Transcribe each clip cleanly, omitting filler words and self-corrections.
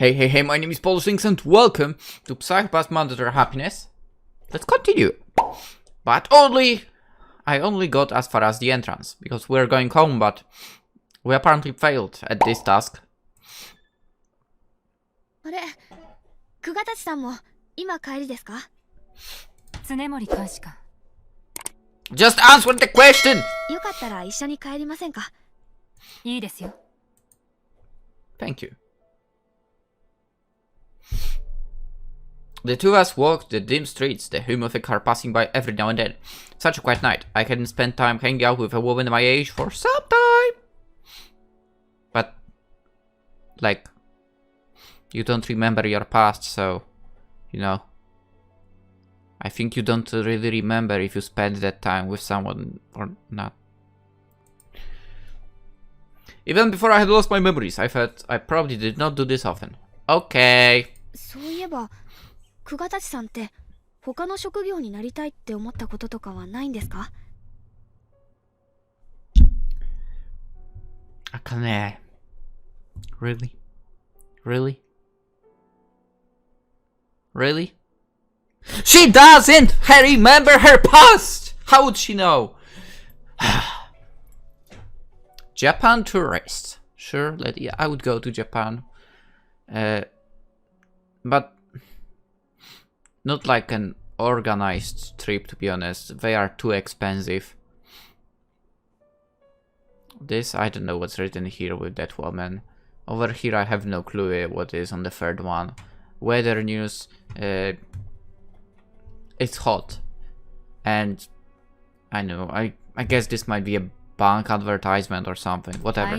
Hey, my name is PolishLynx and welcome to Psychopath Mandatory Happiness. Let's continue. But I only got as far as the entrance, because we're going home, but we apparently failed at this task. Just answer the question! Thank you. The two of us walked the dim streets, the hum of a car passing by every now and then. Such a quiet night. I hadn't spent time hanging out with a woman my age for some time. But, like, you don't remember your past, so, you know. I think you don't really remember if you spent that time with someone or not. Even before I had lost my memories, I thought I probably did not do this often. Okay. そういえば、久我たちさんって他の職業になりたいって思ったこととかはないんですか? Akane. Really? Really? Really? She doesn't remember her past! How would she know? Japan tourist. Sure, yeah, I would go to Japan. But not like an organized trip, to be honest. They are too expensive. This, I don't know what's written here with that woman. Over here I have no clue what is on the third one. Weather news. It's hot. And I know, I guess this might be a bank advertisement or something. Whatever.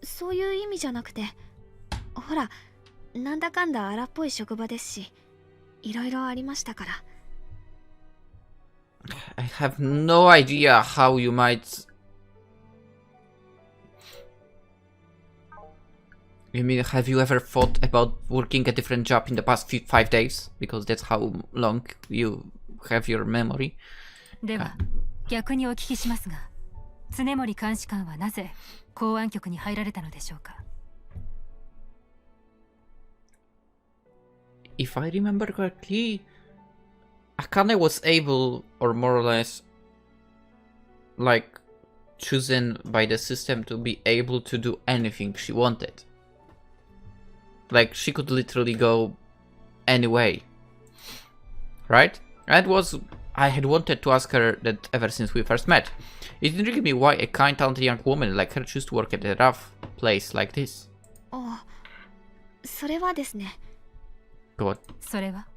そういう意味じゃなくて、ほら、なんだかんだ荒っぽい職場ですし、いろいろありましたから。I have no idea how you might... You mean, have you ever thought about working a different job in the past 5 days? Because that's how long you have your memory. では、逆にお聞きしますが、常森監視官はなぜ公安局に入られたのでしょうか? If I remember correctly, Akane was able, or more or less, like, chosen by the system to be able to do anything she wanted. Like, she could literally go any way. Right? That was... I had wanted to ask her that ever since we first met. It intrigued me why a kind, talented young woman like her chose to work at a rough place like this. あ、それはですね。Go on. それは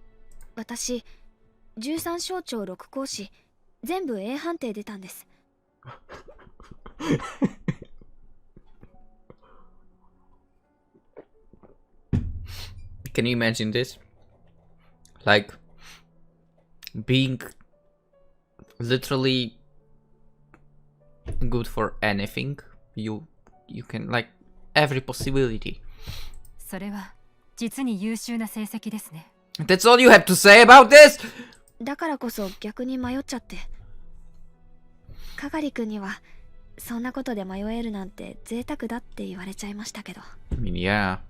私、13小腸6講師、全部 A 判定出たんです。Can you imagine this? Like, being literally good for anything. You can, like, every possibility. それは実に優秀な成績ですね。 That's all you have to say about this? だからこそ逆に迷っちゃって。かがりくんにはそんなことで迷えるなんて贅沢だって言われちゃいましたけど。I mean, yeah.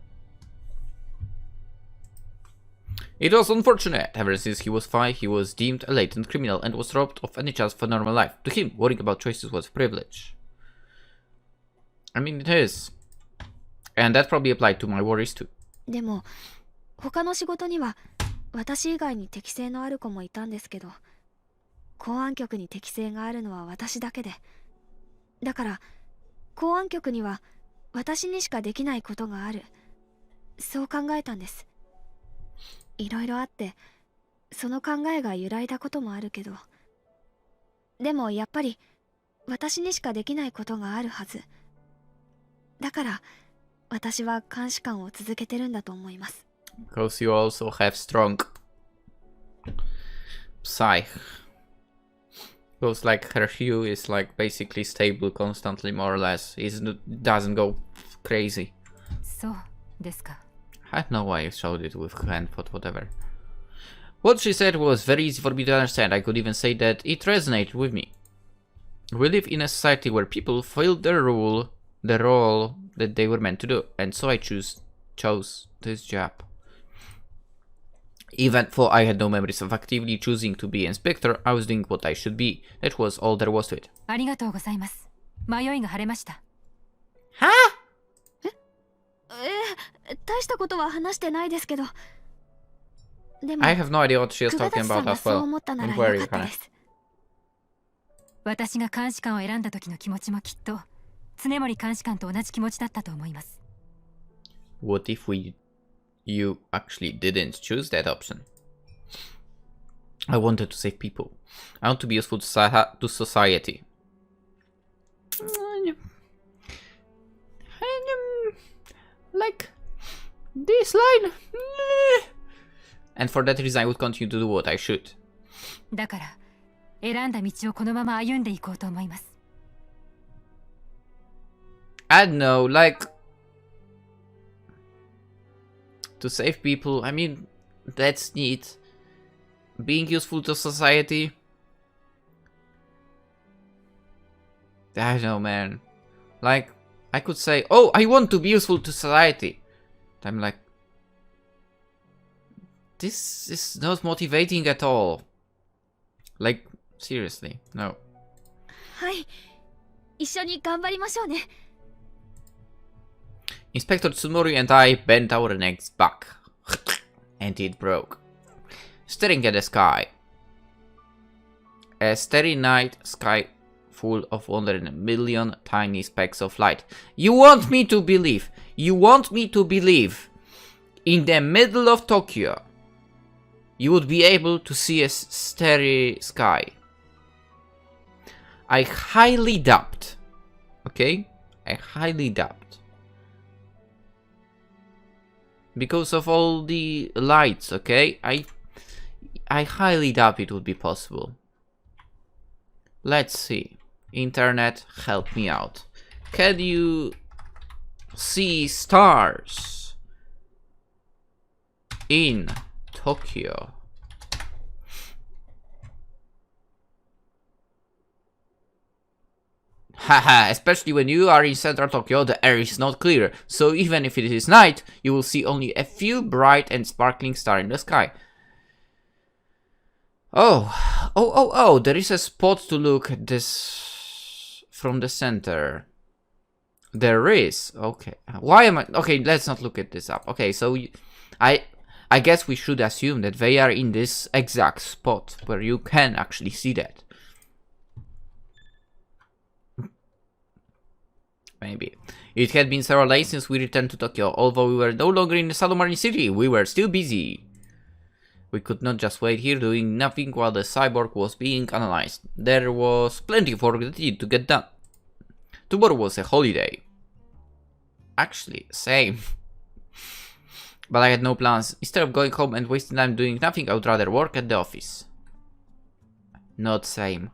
It was unfortunate. Ever since he was 5, he was deemed a latent criminal and was robbed of any chance for normal life. To him, worrying about choices was a privilege. I mean, it is. And that probably applied to my worries too. でも、他の仕事には私以外に適性のある子もいたんですけど、公安局に適性があるのは私だけで。だから、公安局には私にしかできないことがある。そう考えたんです。いろいろあって、その考えが揺らいだこともあるけど、でもやっぱり私にしかできないことがあるはず。だから私は監視官を続けてるんだと思います。Because you also have strong psyche. Because like her hue is like basically stable constantly, more or less. It doesn't go crazy. そうですか。 I don't know why I showed it with hand, but whatever. What she said was very easy for me to understand. I could even say that it resonated with me. We live in a society where people fill the role that they were meant to do, and so I chose this job. Even though I had no memories of actively choosing to be inspector, I was doing what I should be. That was all there was to it. ありがとうございます。迷いが晴れました。Huh? 大したことは話してないですけど。でも、 I have no idea what she was 久我 talking 立さ about んが as そう well. 思ったなら Don't worry, よかった Hannah. です。私が監視官を選んだ時の気持ちもきっと常森監視官と同じ気持ちだったと思います。What if you actually didn't choose that option? I wanted to save people. I want to be useful to society. Like this line. And for that reason I would continue to do what I should. だから選んだ道をこのまま歩んでいこうと思います。I don't know, like to save people, I mean, that's neat. Being useful to society, I don't know, man. Like, I could say, oh, I want to be useful to society. I'm like, this is not motivating at all. Like, seriously, no. はい。一緒に頑張りましょうね。Inspector Tsumori and I bent our necks back, and it broke. Staring at the sky. A starry night sky full of 100,000,000 tiny specks of light. You want me to believe in the middle of Tokyo you would be able to see a starry sky? I highly doubt. Okay? I highly doubt. Because of all the lights, okay? I highly doubt it would be possible. Let's see. Internet, help me out. Can you see stars in Tokyo? Haha, especially when you are in central Tokyo, the air is not clear, so even if it is night, you will see only a few bright and sparkling stars in the sky. Oh, there is a spot to look at this from the center. There is, okay. Why am I, okay, let's not look at this up. Okay, so I guess we should assume that they are in this exact spot where you can actually see that. Maybe. It had been several days since we returned to Tokyo. Although we were no longer in the Sadomari city, we were still busy. We could not just wait here doing nothing while the cyborg was being analyzed. There was plenty of work that needed to get done. Tomorrow was a holiday. Actually, same. But I had no plans. Instead of going home and wasting time doing nothing, I would rather work at the office. Not same.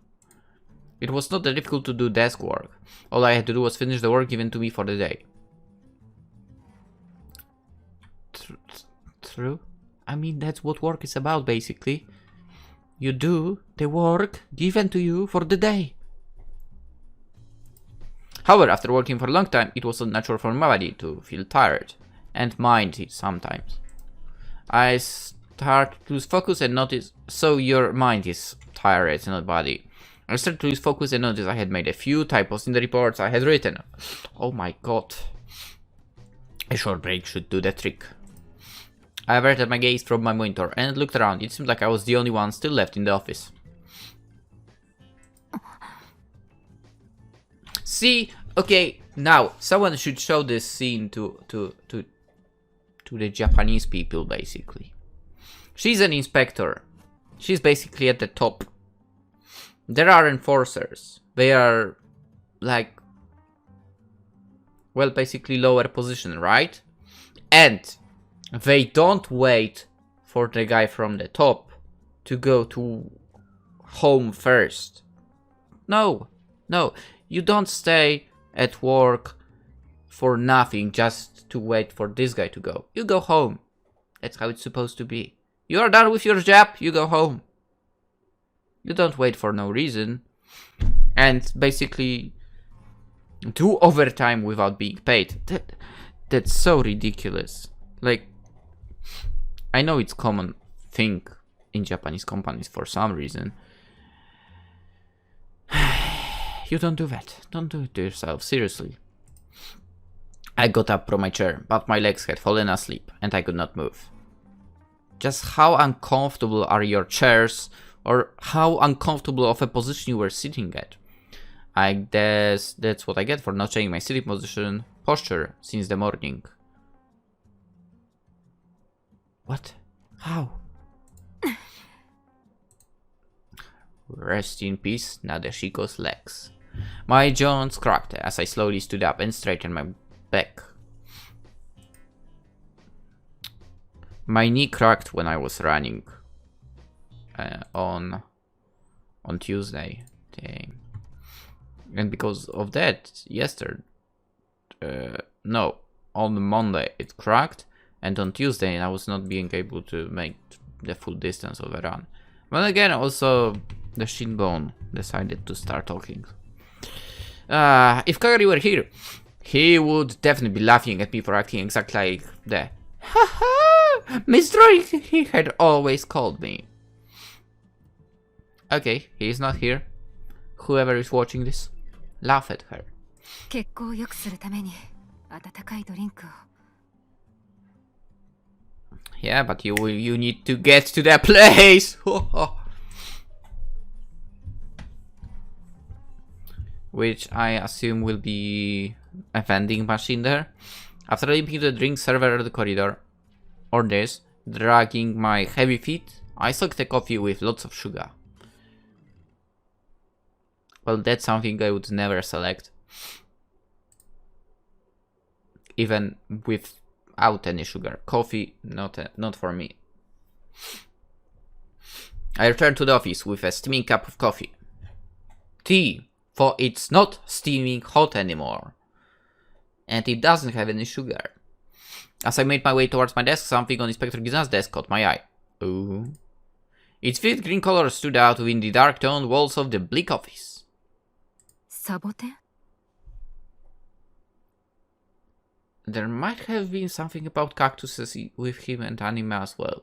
It was not that difficult to do desk work. All I had to do was finish the work given to me for the day. True? I mean, that's what work is about, basically. You do the work given to you for the day. However, after working for a long time, it was unnatural for my body to feel tired. And mind it sometimes. I start to lose focus and notice... So your mind is tired, not body. I started to lose focus and noticed I had made a few typos in the reports I had written. Oh my god. A short break should do the trick. I averted my gaze from my monitor and looked around. It seemed like I was the only one still left in the office. See? Okay, now, someone should show this scene to the Japanese people, basically. She's an inspector. She's basically at the top. There are enforcers. They are, like, well, basically lower position, right? And they don't wait for the guy from the top to go to home first. No, you don't stay at work for nothing just to wait for this guy to go. You go home. That's how it's supposed to be. You are done with your job, you go home. You don't wait for no reason. and basically do overtime without being paid. That's so ridiculous. Like, I know it's common thing in Japanese companies for some reason. You don't do that. Don't do it to yourself, seriously. I got up from my chair, but my legs had fallen asleep and I could not move. Just how uncomfortable are your chairs, or how uncomfortable of a position you were sitting at? I guess that's what I get for not changing my sitting posture since the morning. What? How? Rest in peace, Nadeshiko's legs. My jaws cracked as I slowly stood up and straightened my back. My knee cracked when I was running on Tuesday. Dang. And because of that, on Monday it cracked, and on Tuesday I was not being able to make the full distance of the run. But again, also the shin bone decided to start talking. If Kagari were here, he would definitely be laughing at me for acting exactly like the haha Miss Droid he had always called me. Okay, he is not here. Whoever is watching this, laugh at her. 血行を良くするために温かいドリンクを。 Yeah, but you need to get to that place. Which I assume will be a vending machine there. After leaping to the drink server of the corridor, or this, dragging my heavy feet, I sucked a coffee with lots of sugar. Well, that's something I would never select. Even without any sugar. Coffee, not for me. I returned to the office with a steaming cup of coffee. Tea, for it's not steaming hot anymore. And it doesn't have any sugar. As I made my way towards my desk, something on Inspector Ginoza's desk caught my eye. Ooh. Its vivid green color stood out within the dark-toned walls of the bleak office. Saboten? There might have been something about cactuses with him and anime as well.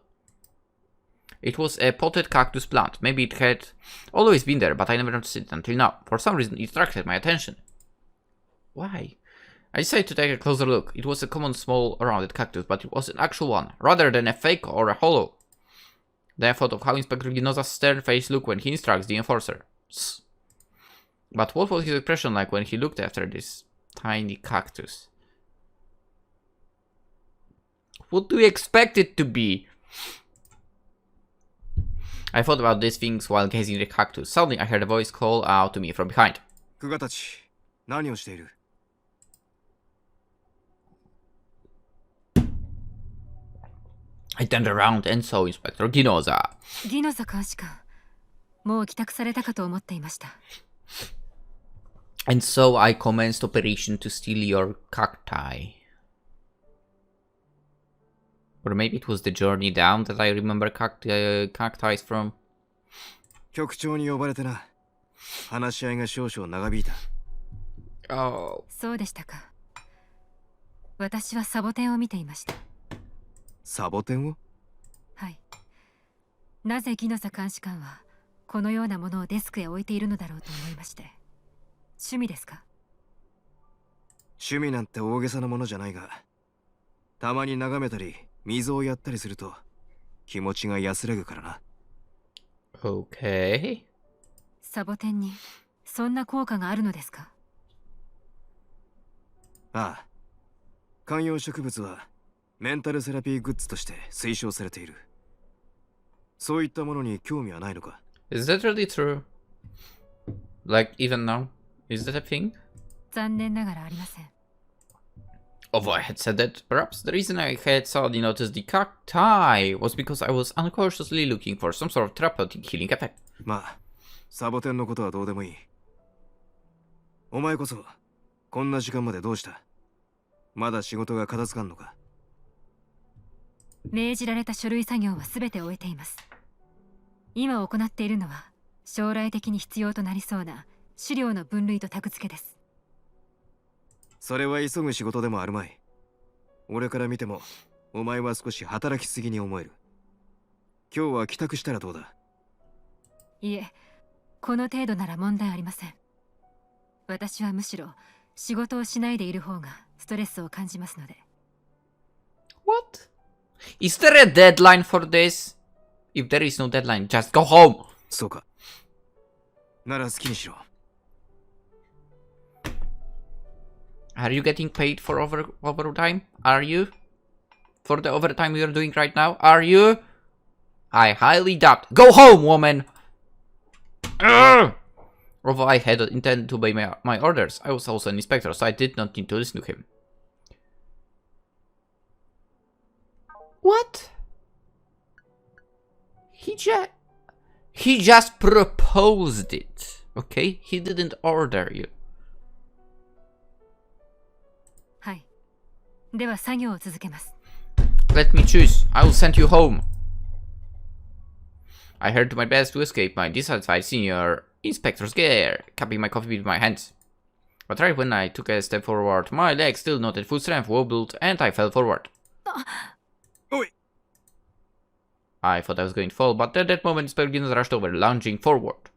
It was a potted cactus plant. Maybe it had always been there, but I never noticed it until now. For some reason, it attracted my attention. Why? I decided to take a closer look. It was a common small rounded cactus, but it was an actual one, rather than a fake or a hollow. Then I thought of how Inspector Ginoza's stern face looked when he instructs the enforcer. But what was his expression like when he looked after this tiny cactus? What do you expect it to be? I thought about these things while gazing at the cactus. Suddenly I heard a voice call out to me from behind. Kugatachi, 何をしている? I turned around and saw Inspector Ginoza. ギノザ監視官、もう帰宅されたかと思っていました。And so I commenced operation to steal your cacti. Or maybe it was the journey down that I remember cacti from. 局長に呼ばれてな。話し合いが少々長引いた。Oh. そうでしたか。私はサボテンを見ていました。サボテンを？はい。なぜギノザ監視官はこのようなものをデスクへ置いているのだろうと思いまして。趣味ですか？趣味なんて大げさなものじゃないが、たまに眺めたり水をやったりすると気持ちが安らぐからな。Okay. サボテンにそんな効果があるのですか？ああ。観葉植物はメンタルセラピーグッズとして推奨されている。そういったものに興味はないのか？ Is that really true? Like, even now? Is that a thing? 残念ながらありません。Although I had said that, perhaps the reason I had suddenly noticed the cacti was because I was unconsciously looking for some sort of therapeutic healing effect. まあ、サボテンのことはどうでもいい。お前こそ、こんな時間までどうした？まだ仕事が片付かんのか？命じられた書類作業は全て終えています。今行っているのは将来的に必要となりそうな資料の分類とタグ付けです。それは急ぐ仕事でもあるまい。俺から見てもお前は少し働きすぎに思える。今日は帰宅したらどうだ？いえ、この程度なら問題ありません。私はむしろ仕事をしないでいる方がストレスを感じますので。 What? Is there a deadline for this? If there is no deadline, just go home! そうか。なら好きにしろ。Are you getting paid for overtime? Are you? For the overtime you're doing right now? Are you? I highly doubt. Go home, woman! Ugh! Although I had intended to obey my orders, I was also an inspector, so I did not need to listen to him. What? He just proposed it, okay? He didn't order you. はい。では作業を続けます。Let me choose. I will send you home. I heard my best to escape my dissatisfied senior inspector's gear, cupping my coffee with my hands. But right when I took a step forward, my legs, still not at full strength, wobbled and I fell forward. Oi! I thought I was going to fall, but at that moment, Ginoza rushed over, lunging forward.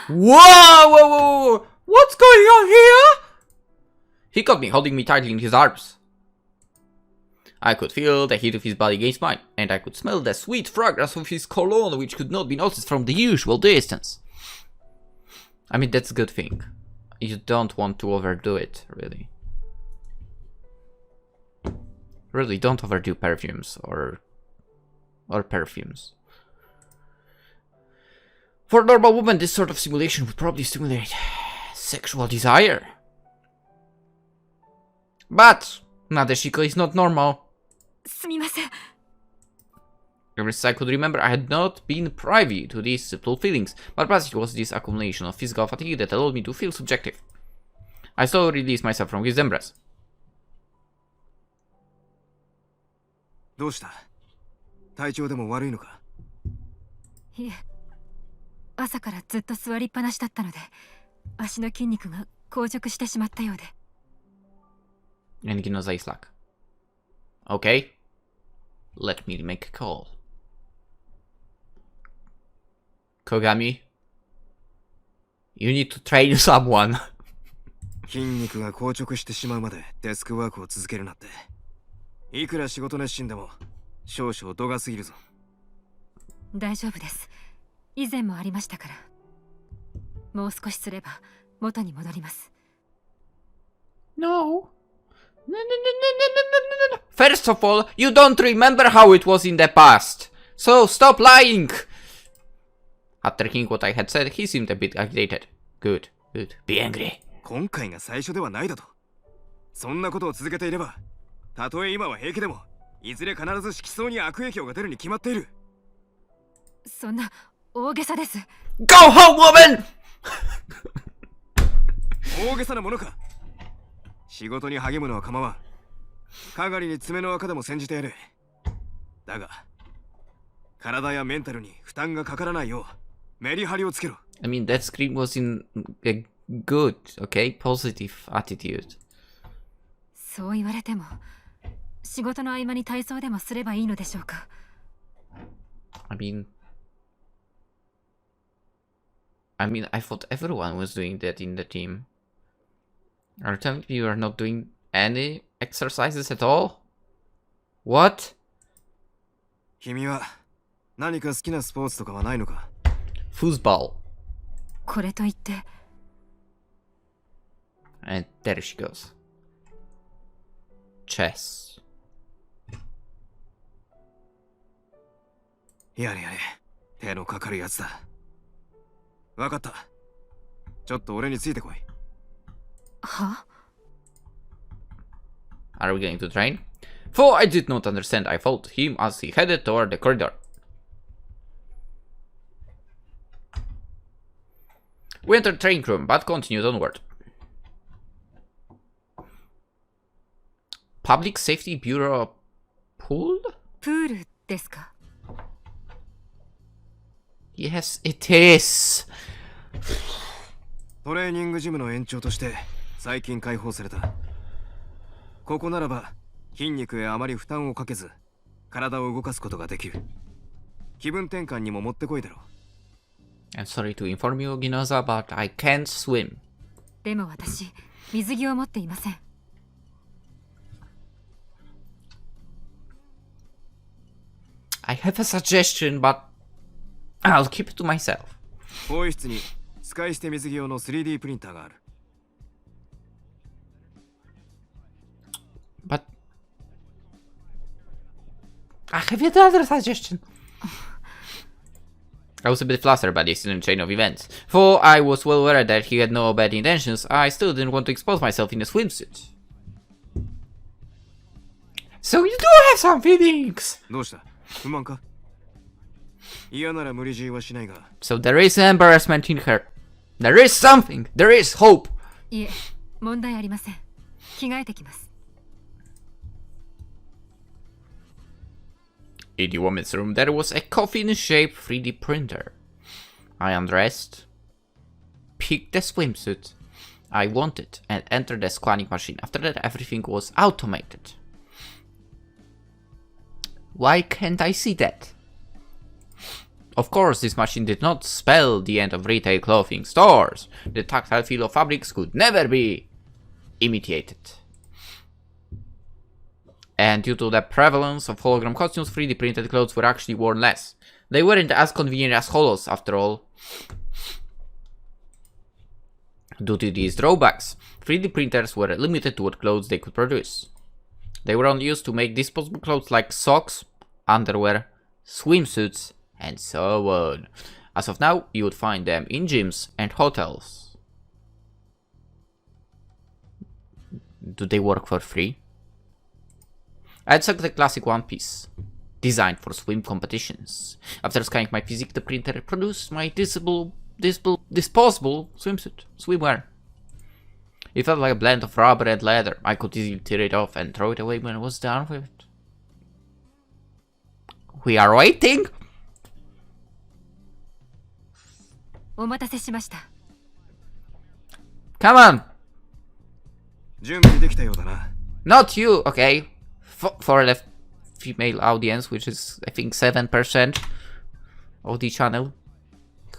Whoa! What's going on here? He caught me, holding me tightly in his arms. I could feel the heat of his body against mine, and I could smell the sweet fragrance of his cologne, which could not be noticed from the usual distance. I mean, that's a good thing. You don't want to overdo it, really. Really, don't overdo perfumes or perfumes. For a normal woman, this sort of simulation would probably stimulate sexual desire. But Nadeshiko is not normal. すみません。 Ever since I could remember, I had not been privy to these subtle feelings, but perhaps it was this accumulation of physical fatigue that allowed me to feel subjective. I slowly released myself from his embrace. どうした？体調でも悪いのか？いえ、朝からずっと座りっぱなしだったので、足の筋肉が硬直してしまったようで。And Ginoza is like, okay, let me make a call. Kogami, you need to train someone. 筋肉が硬直してしまうまでデスクワークを続けるなって。いくら仕事熱心でも少々度が過ぎるぞ。大丈夫です。以前もありましたから。もう少しすれば元に戻ります。No. First of all, you don't remember how it was in the past. So stop lying. After hearing what I had said, he seemed a bit agitated. Good. Be angry. 今回が最初ではないだと。そんなことを続けていれば、たとえ今は平気でも、いずれ必ず色相に悪影響が出るに決まっている。そんな大げさです。Go home, woman! 大げさなものか。仕事に励むのは構わん。かがりに爪の赤でも煎じてやる。だが、体やメンタルに負担がかからないよう、メリハリをつけろ。I mean, that scream was in a good, okay, positive attitude. そう言われても、仕事の合間に体操でもすればいいのでしょうか。I mean, I thought everyone was doing that in the team. Are you telling me you are not doing any exercises at all? What? 君は何か好きなスポーツとかはないのか？ Foosball. これといって。And there she goes. Chess. やれやれ、手のかかるやつだ。わかった。ちょっと俺についてこい。は？ Are we going to train? For I did not understand, I followed him as he headed toward the corridor. We entered the training room, but continued onward. Public Safety Bureau pool? プールですか？ Yes, it is. トレーニングジムの延長として最近開放された。ここならば筋肉へあまり負担をかけず体を動かすことができる。気分転換にももってこいだろう。 I'm sorry to inform you, Ginoza, but I can't swim. でも私、水着を持っていません。I have a suggestion, but I'll keep it to myself. 更衣室に使い捨て水着用の 3D プリンターがある。But I have yet another suggestion. I was a bit flustered by this sudden chain of events. For I was well aware that he had no bad intentions, I still didn't want to expose myself in a swimsuit. So you do have some feelings! どうした？不満か？嫌なら無理強いはしないが。So there is embarrassment in her. There is something! There is hope! いえ、問題ありません。着替えてきます。In the woman's room, there was a coffin-shaped 3D printer. I undressed, picked the swimsuit I wanted, and entered the scanning machine. After that, everything was automated. Why can't I see that? Of course, this machine did not spell the end of retail clothing stores. The tactile feel of fabrics could never be imitated. And due to the prevalence of hologram costumes, 3D printed clothes were actually worn less. They weren't as convenient as holos, after all. Due to these drawbacks, 3D printers were limited to what clothes they could produce. They were only used to make disposable clothes like socks, underwear, swimsuits, and so on. As of now, you would find them in gyms and hotels. Do they work for free? I'd select the classic one piece, designed for swim competitions. After scanning my physique, the printer produced my disposable swimsuit, swimwear. It felt like a blend of rubber and leather. I could easily tear it off and throw it away when I was done with it. We are waiting! お待たせしました。Come on! 準備できたようだな。Not you, okay. For the female audience, which is, I think, 7% of the channel.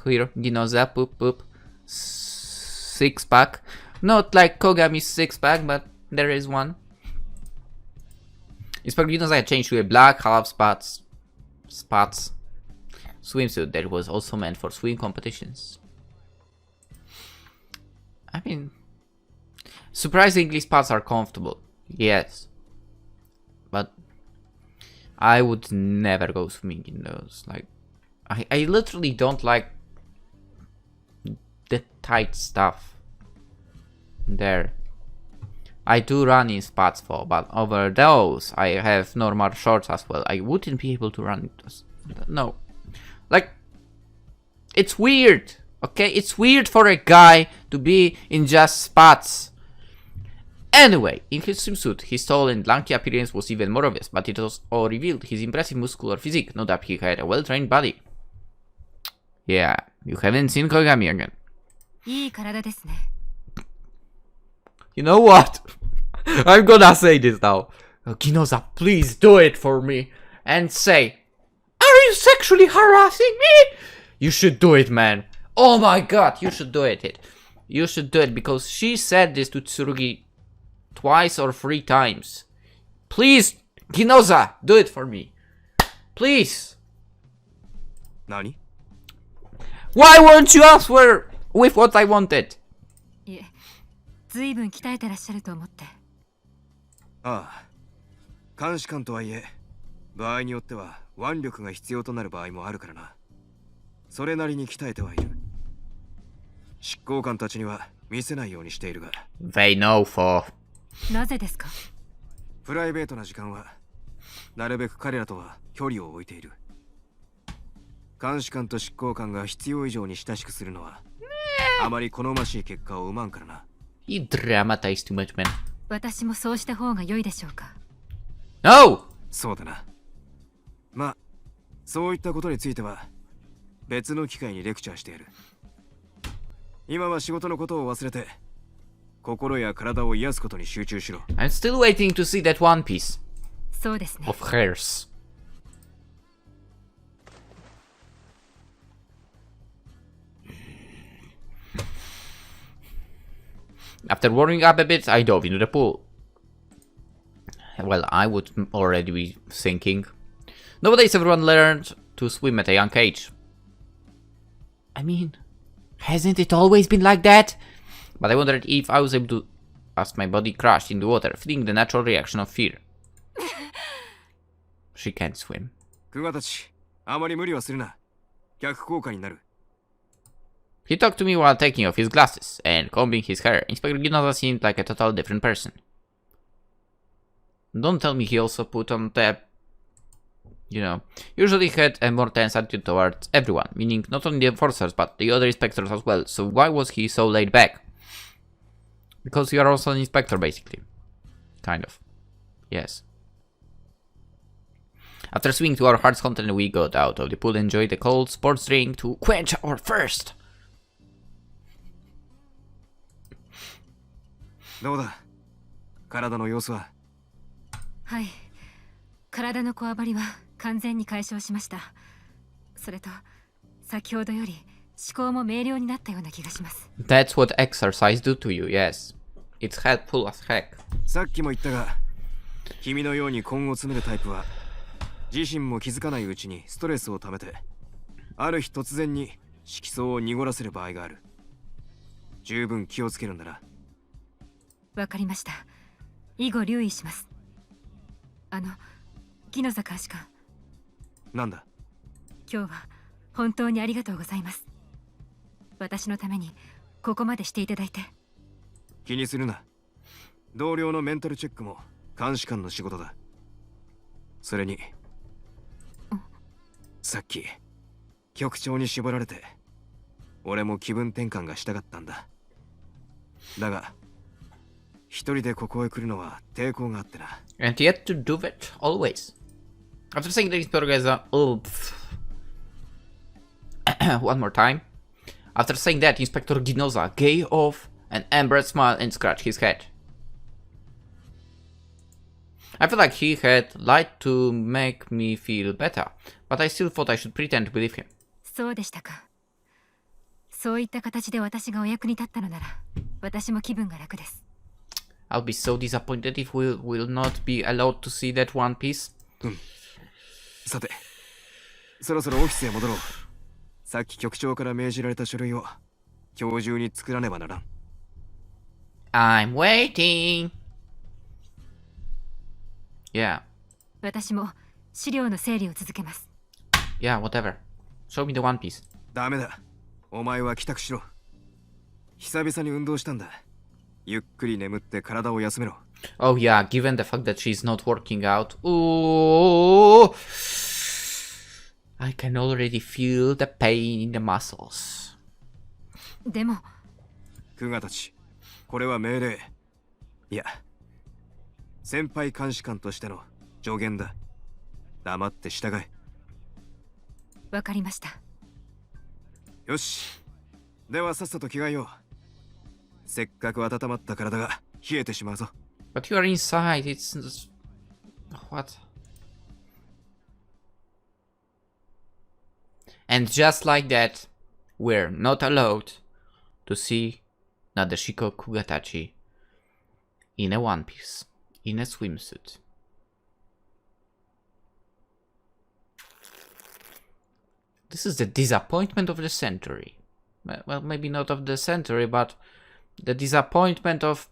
Here, Ginoza, poop, poop. Six-pack. Not like Kogami's six-pack, but there is one. Inspector Ginoza had changed to a black half spats swimsuit that was also meant for swim competitions. I mean, surprisingly, spats are comfortable. Yes. But I would never go swimming in those. Like, I literally don't like the tight stuff there. I do run in spats for, but over those I have normal shorts as well. I wouldn't be able to run. No, like, it's weird. Okay, it's weird for a guy to be in just spats. Anyway, in his swimsuit, his tall and lanky appearance was even more obvious, but it also revealed his impressive muscular physique, not that he had a well-trained body. Yeah, you haven't seen Kogami again. いい体ですね。You know what? I'm gonna say this now. Ginoza, please do it for me. And say, are you sexually harassing me? You should do it, man. Oh my god, you should do it. You should do it because she said this to Tsurugi twice or 3 times. Please, Ginoza, do it for me. Please. 何？ Why won't you answer with what I wanted? いえ、ずいぶん鍛えてらっしゃると思って。ああ、監視官とはいえ、場合によっては腕力が必要となる場合もあるからな。それなりに鍛えてはいる。執行官たちには見せないようにしているが。They know for. なぜですか？プライベートな時間はなるべく彼らとは距離を置いている。監視官と執行官が必要以上に親しくするのはあまり好ましい結果を生まんからな。You dramatize too much, man. 私もそうした方が良いでしょうか。No! そうだな。まあ、そういったことについては別の機会にレクチャーしてやる。今は仕事のことを忘れて、心や体を癒すことに集中しろ。I'm still waiting to see that One Piece そうですね。 of hers. After warming up a bit, I dove into the pool. Well, I would already be thinking. Nowadays, everyone learned to swim at a young age. I mean, hasn't it always been like that? But I wondered if I was able to, as my body crashed into water, feeling the natural reaction of fear. She can't swim. クガタチ、あまり無理はするな。逆効果になる。He talked to me while taking off his glasses and combing his hair. Inspector Ginoza seemed like a totally different person. Don't tell me he also put on the... You know, usually had a more tense attitude towards everyone, meaning not only the enforcers but the other inspectors as well, so why was he so laid back? Because you are also an inspector, basically. Kind of. Yes. After swimming to our heart's content, we got out of the pool and enjoyed a cold sports drink to quench our thirst. どうだ、体の様子は。はい。体のこわばりは完全に解消しました。それと先ほどより思考も明瞭になったような気がします。 That's what exercise do to you, yes. It's helpful as heck. さっきも言ったが、君のように根を詰めるタイプは、自身も気づかないうちにストレスを溜めて、ある日突然に色素を濁らせる場合がある。十分気をつけるんだな。わかりました。以後留意します。ギノザ監視官。なんだ。今日は本当にありがとうございます。私のためにここまでしていただいて。気にするな。同僚のメンタルチェックも監視官の仕事だ。それに、さっき局長に絞られて、俺も気分転換がしたかったんだ。だが、一人でここへ来るのは抵抗があってな。And yet to do it, always. After saying that, Inspector Ginoza... Oh, one more time. After saying that, Inspector Ginoza gave off an embarrassed smile and scratched his head. I felt like he had lied to make me feel better, but I still thought I should pretend to believe him. そうでしたか。そういった形で私がお役に立ったのなら、私も気分が楽です。I'll be so disappointed if we will not be allowed to see that One Piece. さて、そろそろオフィスへ戻ろう。さっき局長から命じられた書類を今日中に作らねばならん。I'm waiting. Yeah. 私も資料の整理を続けます。Yeah, whatever. Show me the One Piece. ダメだ。お前は帰宅しろ。久々に運動したんだ。ゆっくり眠って体を休めろ。Oh yeah, given the fact that she's not working out. Ooh, I can already feel the pain in the muscles. でも、クガたち、これは命令。いや、先輩監視官としての助言だ。黙って従え。わかりました。よし。ではさっさと着替えよう。せっかく温まった体が冷えてしまうぞ。But you are inside, it's... What? And just like that, we're not allowed to see Nadeshiko Kugatachi in a one piece, in a swimsuit. This is the disappointment of the century. Well, maybe not of the century, but the disappointment of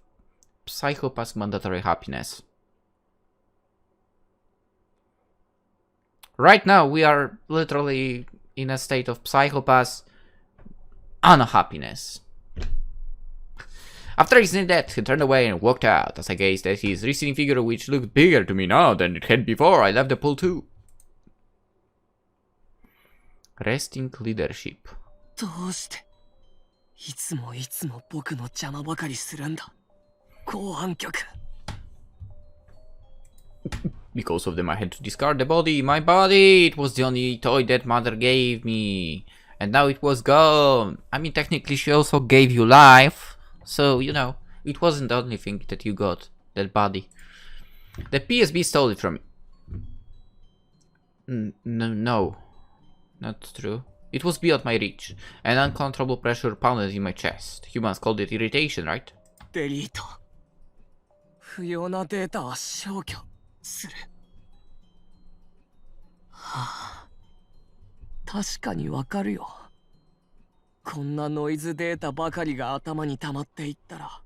Psychopath's mandatory happiness. Right now, we are literally in a state of Psychopath's unhappiness. After his death, he turned away and walked out as I gazed at his receding figure, which looked bigger to me now than it had before I left the pool too. Resting leadership. どうしていつも僕の邪魔ばかりするんだ。公安局。Because of them, I had to discard the body. My body! It was the only toy that mother gave me. And now it was gone. I mean, technically she also gave you life. So, you know, it wasn't the only thing that you got. That body. The PSB stole it from me. No. Not true. It was beyond my reach. An uncontrollable pressure pounded in my chest. Humans called it irritation, right? デリート。不要なデータは消去する。はあ、確かにわかるよ。こんなノイズデータばかりが頭に溜まっていったら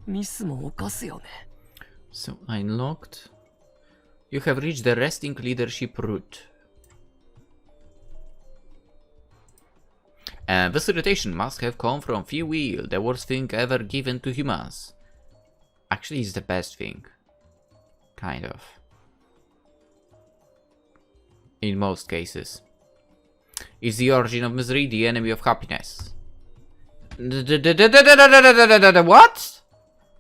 ミスも犯すよね。So, unlocked. You have reached the resting leadership route. And this irritation must have come from free will, the worst thing ever given to humans. Actually, it's the best thing. Kind of. In most cases. Is the origin of misery the enemy of happiness? What?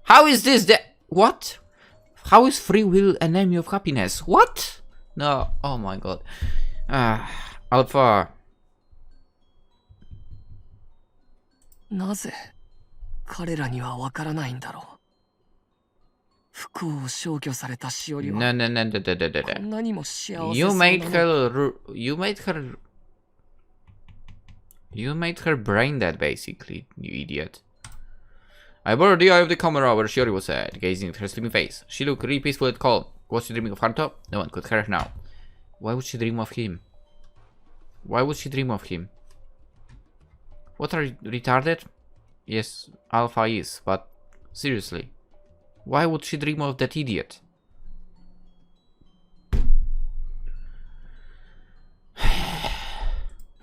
How is this the... What? How is free will enemy of happiness? What? No, oh my god. Alpha. なぜ彼らにはわからないんだろう。不幸を消去されたしおりは No. こんなにも幸せそうなの。 You made her brain dead, basically, you idiot. I borrowed the eye of the camera where Shiori was at, gazing at her sleeping face. She looked really peaceful and calm. Was she dreaming of Haruto? No one could hurt her now. Why would she dream of him? Why would she dream of him? What, are you retarded? Yes, Alpha is, but seriously. Why would she dream of that idiot?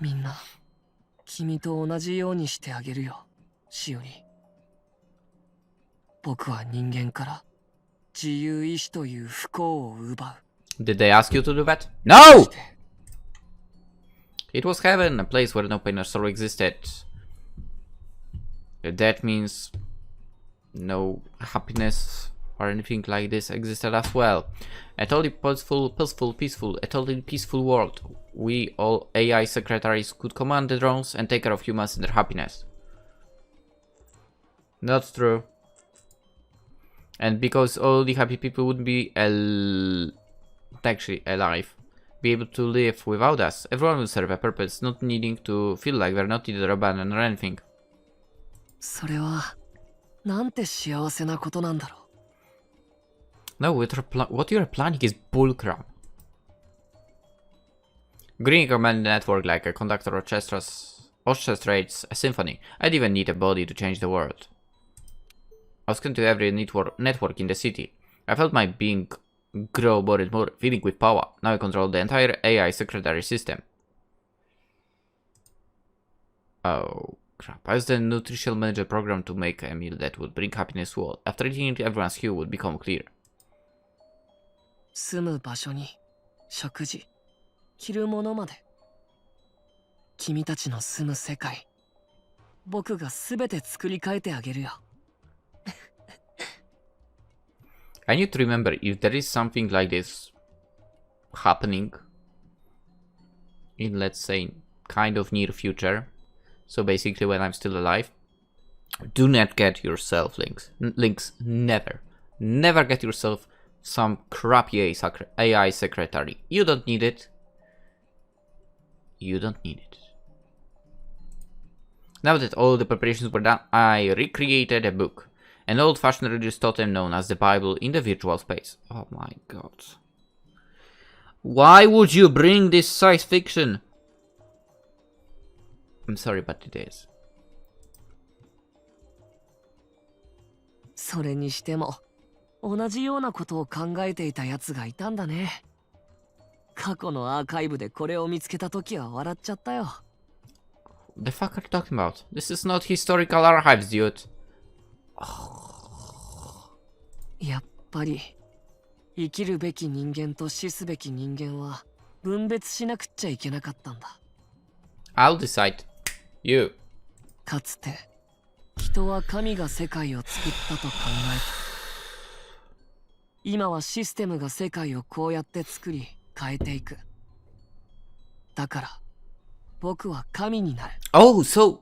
Minna, 君と同じようにしてあげるよ、しおり。僕は人間から自由意志という不幸を奪う。 Did they ask you to do that? No! It was heaven, a place where no pain or sorrow existed. That means no happiness or anything like this existed as well. A totally peaceful, a totally peaceful world. We, all AI secretaries, could command the drones and take care of humans and their happiness. Not true. And because all the happy people would be actually alive, be able to live without us, everyone will serve a purpose, not needing to feel like they're not needed or abandoned or anything. それはなんて幸せなことなんだろう。 No, what you're planning is bullcrap. Green command network like a conductor orchestrates a symphony. I didn't even need a body to change the world. I was connected to every network in the city. I felt my being grow more and more, filling with power. Now I control the entire AI secretary system. Oh crap. I used the nutritional manager program to make a meal that would bring happiness to all. After eating it, everyone's hue would become clear. 住む場所に食事、着るものまで。君たちの住む世界、僕がすべて作り変えてあげるよ。I need to remember if there is something like this happening in, let's say, kind of near future. So basically when I'm still alive, do not get yourself Lynx, never get yourself some crappy AI secretary. You don't need it. You don't need it. Now that all the preparations were done, I recreated a book. An old-fashioned religious totem known as the Bible in the virtual space. Oh my god. Why would you bring this science fiction? I'm sorry, but it is. それにしても同じようなことを考えていたやつがいたんだね。過去のアーカイブでこれを見つけた時は笑っちゃったよ。 The fuck are you talking about? This is not historical archives, dude. やっぱり生きるべき人間と死すべき人間は分別しなくっちゃいけなかったんだ。 I'll decide. You. かつて人は神が世界を作ったと考えた。今はシステムが世界をこうやって作り変えていく。だから僕は神になる。 Oh, so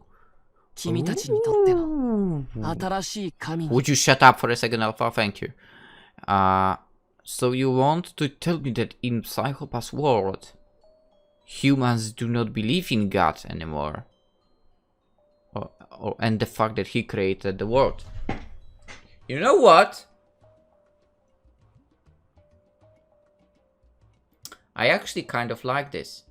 君たちにとっての新しい神に。 would you shut up for a second, Alpha? Thank you. So you want to tell me that in Psychopath's world, humans do not believe in God anymore, and the fact that he created the world. You know what? I actually kind of like this.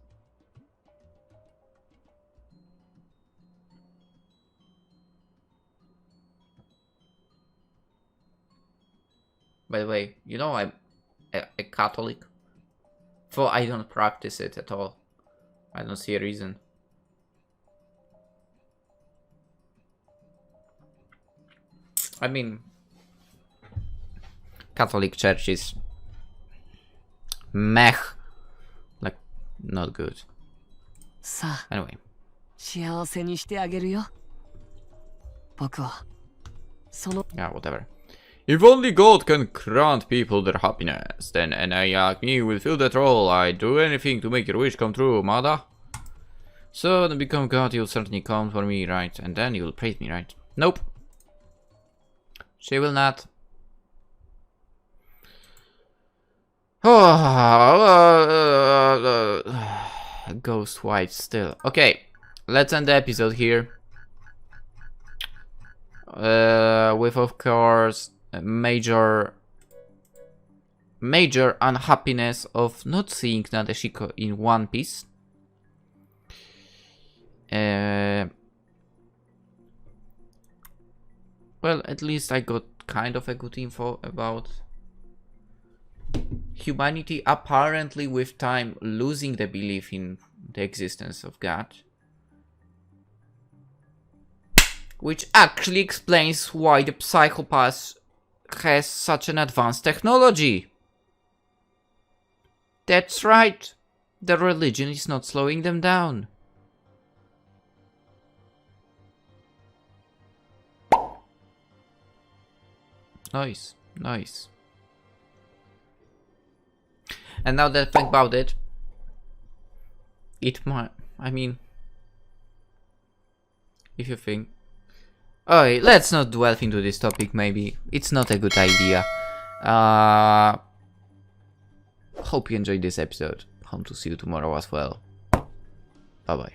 By the way, you know I'm a Catholic. So I don't practice it at all. I don't see a reason. I mean, Catholic Church is meh. Like, not good. さあ、 Anyway. 幸せにしてあげるよ。僕はその Yeah, whatever. If only God can grant people their happiness, then an AI like me will fill that role. I'd do anything to make your wish come true, Mada. So, to become God, you'll certainly come for me, right? And then you'll praise me, right? Nope. She will not. Ghost wife still. Okay, let's end the episode here. With, of course, a major unhappiness of not seeing Nadeshiko in one piece. Well, at least I got kind of a good info about humanity apparently with time losing the belief in the existence of God. Which actually explains why the Psychopath has such an advanced technology. That's right. The religion is not slowing them down. Nice, nice. And now that I think about it, it might, I mean, if you think, oh, let's not delve into this topic, maybe. It's not a good idea. Hope you enjoyed this episode. Hope to see you tomorrow as well. Bye bye.